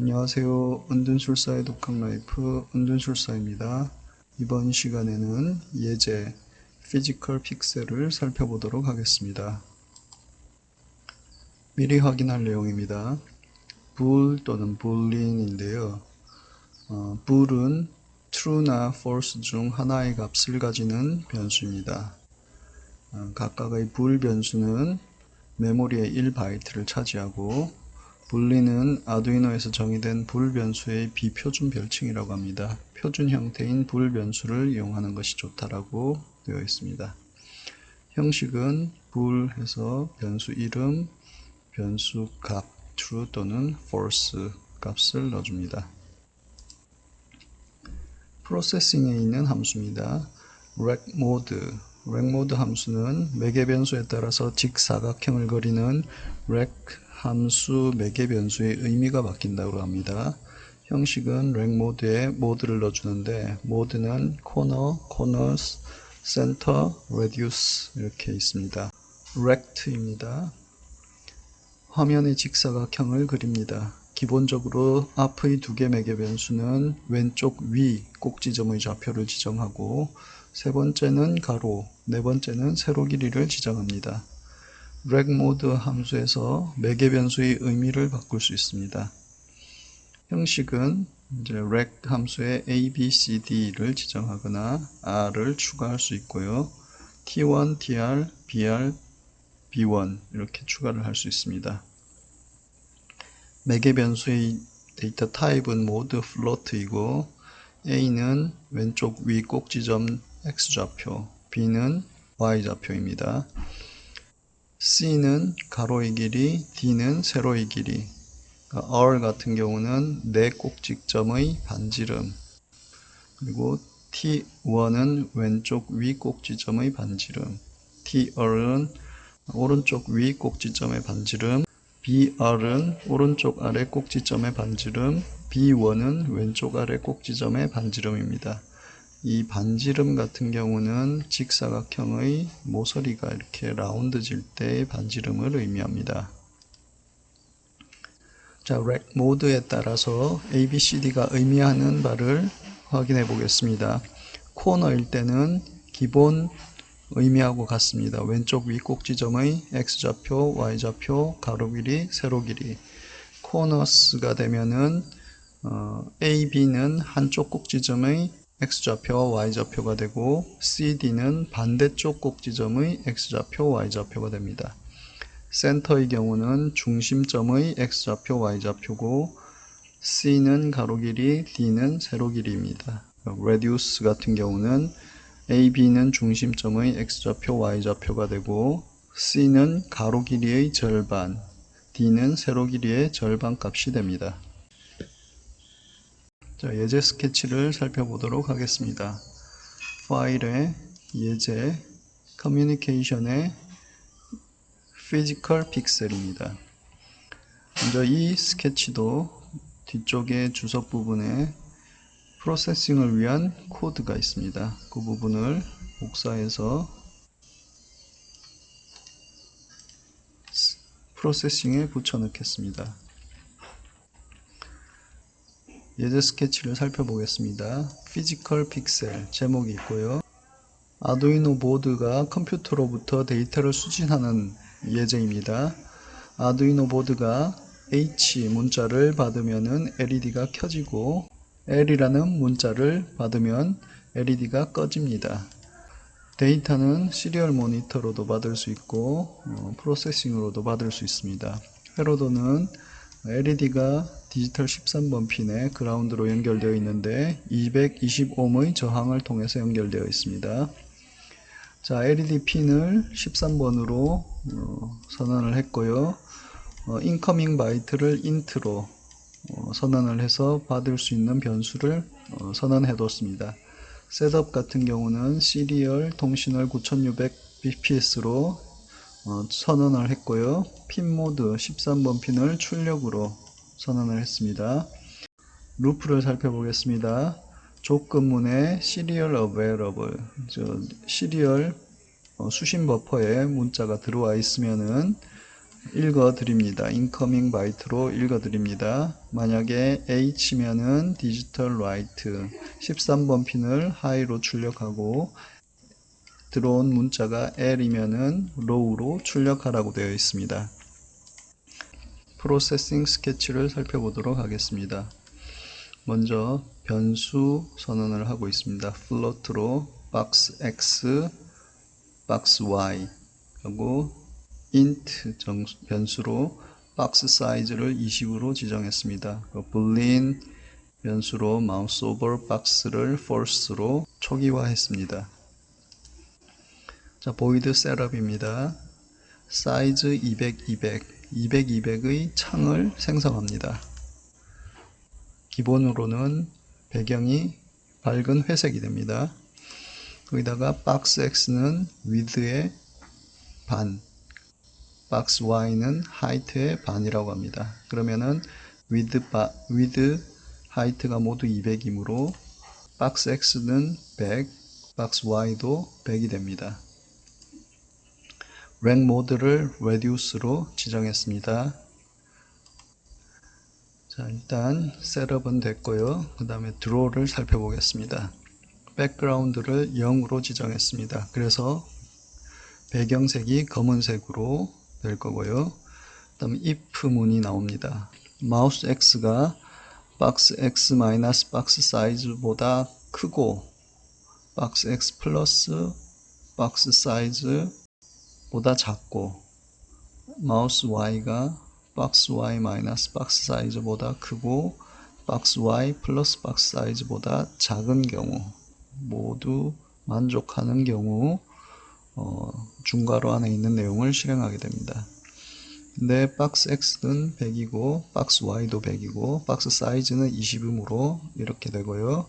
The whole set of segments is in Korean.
안녕하세요. 은둔술사의 독학라이프 은둔술사입니다. 이번 시간에는 예제 피지컬 픽셀을 살펴보도록 하겠습니다. 미리 확인할 내용입니다. bool 또는 boolean인데요. bool은 true나 false 중 하나의 값을 가지는 변수입니다. 각각의 bool 변수는 메모리의 1바이트를 차지하고 boolean은 아두이노에서 정의된 bool 변수의 비표준 별칭이라고 합니다. 표준 형태인 bool 변수를 이용하는 것이 좋다라고 되어 있습니다. 형식은 bool 해서 변수 이름, 변수 값, true 또는 false 값을 넣어줍니다. 프로세싱에 있는 함수입니다. recmode 함수는 매개 변수에 따라서 직사각형을 그리는 rec 함수 매개 변수의 의미가 바뀐다고 합니다. 형식은 recmode에 mode를 넣어주는데 mode는 corners, center, radius 이렇게 있습니다. rect입니다. 화면의 직사각형을 그립니다. 기본적으로 앞의 두 개 매개 변수는 왼쪽 위 꼭지점의 좌표를 지정하고 세 번째는 가로, 네 번째는 세로 길이를 지정합니다. recmode 함수에서 매개 변수의 의미를 바꿀 수 있습니다. 형식은 rec 함수에 a, b, c, d를 지정하거나 r을 추가할 수 있고요. t1, tr, br, b1 이렇게 추가를 할 수 있습니다. 매개 변수의 데이터 타입은 모두 float이고 a는 왼쪽 위 꼭지점 x좌표, b는 y좌표입니다. c는 가로의 길이, d는 세로의 길이, r 같은 경우는 네 꼭지점의 반지름, 그리고 t1은 왼쪽 위 꼭지점의 반지름, tr은 오른쪽 위 꼭지점의 반지름, br은 오른쪽 아래 꼭지점의 반지름, b1은 왼쪽 아래 꼭지점의 반지름입니다. 이 반지름 같은 경우는 직사각형의 모서리가 이렇게 라운드질 때의 반지름을 의미합니다. 자, recmode에 따라서 ABCD가 의미하는 바를 확인해 보겠습니다. 코너일 때는 기본 의미하고 같습니다. 왼쪽 위 꼭지점의 x좌표, y좌표, 가로 길이, 세로 길이. 코너스가 되면은 A, B는 한쪽 꼭지점의 x좌표와 y좌표가 되고 CD는 반대쪽 꼭지점의 x좌표, y좌표가 됩니다. 센터의 경우는 중심점의 x좌표, y좌표고 C는 가로 길이, D는 세로 길이입니다. radius 같은 경우는 A, B는 중심점의 x좌표, y좌표가 되고 C는 가로 길이의 절반, D는 세로 길이의 절반 값이 됩니다. 자, 예제 스케치를 살펴보도록 하겠습니다. 파일에 예제, 커뮤니케이션의 피지컬 픽셀입니다. 먼저 이 스케치도 뒤쪽에 주석 부분에 프로세싱을 위한 코드가 있습니다. 그 부분을 복사해서 프로세싱에 붙여 넣겠습니다. 예제 스케치를 살펴보겠습니다. 피지컬 픽셀 제목이 있고요. 아두이노 보드가 컴퓨터로부터 데이터를 수신하는 예제입니다. 아두이노 보드가 H 문자를 받으면 LED가 켜지고 L이라는 문자를 받으면 LED가 꺼집니다. 데이터는 시리얼 모니터로도 받을 수 있고 프로세싱으로도 받을 수 있습니다. 회로도는 LED가 디지털 13번 핀에 그라운드로 연결되어 있는데 220ohm의 저항을 통해서 연결되어 있습니다. 자, LED 핀을 13번으로 선언을 했고요. 인커밍 바이트를 int로 선언을 해서 받을 수 있는 변수를 선언해 뒀습니다. 셋업 같은 경우는 시리얼 통신을 9600bps로 선언을 했고요. 핀 모드 13번 핀을 출력으로 선언을 했습니다. 루프를 살펴보겠습니다. 조건문에 시리얼 available, 시리얼 수신 버퍼에 문자가 들어와 있으면은 읽어드립니다. 인커밍 바이트로 읽어드립니다. 만약에 H면은 디지털 라이트 13번 핀을 하이로 출력하고 들어온 문자가 L이면은 로우로 출력하라고 되어 있습니다. 프로세싱 스케치를 살펴보도록 하겠습니다. 먼저 변수 선언을 하고 있습니다. float로 box x, box y 하고 int 변수로 박스 사이즈를 20으로 지정했습니다. boolean 변수로 mouse over box를 false로 초기화했습니다. 자, void setup입니다. 사이즈 200, 200의 창을 생성합니다. 기본으로는 배경이 밝은 회색이 됩니다. 거기다가 box x는 width의 반, box y는 height의 반이라고 합니다. 그러면은 width height가 모두 200이므로 box x는 100, box y도 100이 됩니다. rank 모드를 reduce로 지정했습니다. 자, 일단 셋업은 됐고요. 그 다음에 draw를 살펴보겠습니다. 백그라운드를 0으로 지정했습니다. 그래서 배경색이 검은색으로 될 거고요. 그 다음에 if 문이 나옵니다. 마우스 X가 박스 X 마이너스 박스 사이즈보다 크고 박스 X 플러스 박스 사이즈보다 작고 마우스 Y가 박스 Y 마이너스 박스 사이즈보다 크고 박스 Y 플러스 박스 사이즈보다 작은 경우 모두 만족하는 경우 중괄호 안에 있는 내용을 실행하게 됩니다. 근데 박스 X는 100이고 박스 Y도 100이고 박스 사이즈는 20이므로 이렇게 되고요.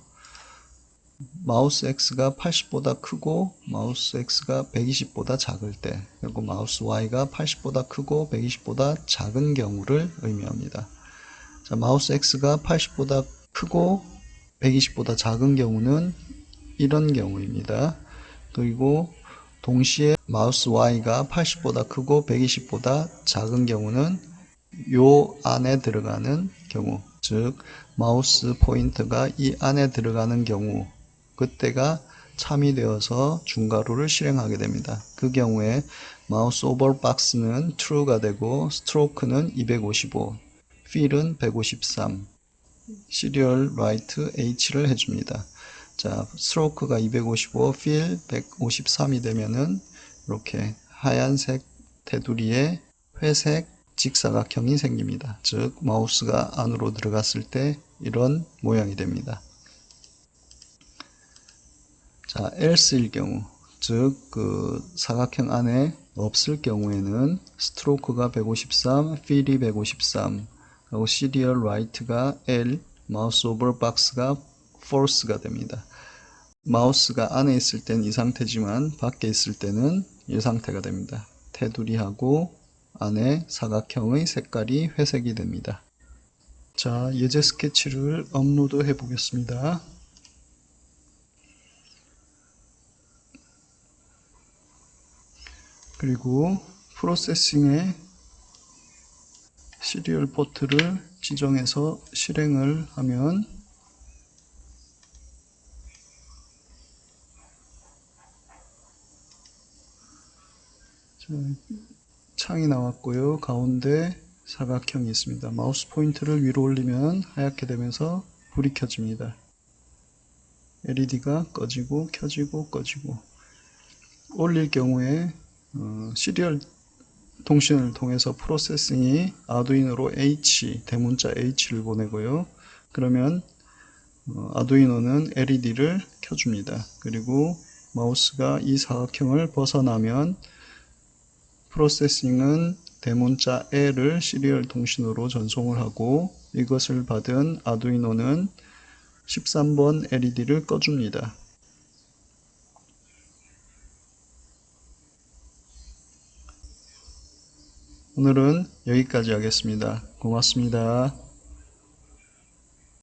마우스 X가 80보다 크고 마우스 X가 120보다 작을 때, 그리고 마우스 Y가 80보다 크고 120보다 작은 경우를 의미합니다. 자, 마우스 X가 80보다 크고 120보다 작은 경우는 이런 경우입니다. 그리고 동시에 마우스 Y가 80보다 크고 120보다 작은 경우는 요 안에 들어가는 경우, 즉 마우스 포인터가 이 안에 들어가는 경우, 그때가 참이 되어서 중괄호를 실행하게 됩니다. 그 경우에 마우스 오버 박스는 true가 되고 스트로크는 255, fill은 153, serial write h를 해줍니다. 자, 스트로크가 255, fill 153이 되면은 이렇게 하얀색 테두리에 회색 직사각형이 생깁니다. 즉 마우스가 안으로 들어갔을 때 이런 모양이 됩니다. 자, else일 경우, 즉 그 사각형 안에 없을 경우에는 스트로크가 153, fill이 153, 그리고 serial write가 L, 마우스 오버 박스가 false가 됩니다. 마우스가 안에 있을 때는 이 상태지만 밖에 있을 때는 이 상태가 됩니다. 테두리하고 안에 사각형의 색깔이 회색이 됩니다. 자, 예제 스케치를 업로드 해 보겠습니다. 그리고 프로세싱에 시리얼 포트를 지정해서 실행을 하면 창이 나왔고요. 가운데 사각형이 있습니다. 마우스 포인터를 위로 올리면 하얗게 되면서 불이 켜집니다. LED가 꺼지고 켜지고 꺼지고. 올릴 경우에 시리얼 통신을 통해서 프로세싱이 아두이노로 H, 대문자 H를 보내고요. 그러면 아두이노는 LED를 켜줍니다. 그리고 마우스가 이 사각형을 벗어나면 프로세싱은 대문자 L을 시리얼 통신으로 전송을 하고 이것을 받은 아두이노는 13번 LED를 꺼줍니다. 오늘은 여기까지 하겠습니다. 고맙습니다.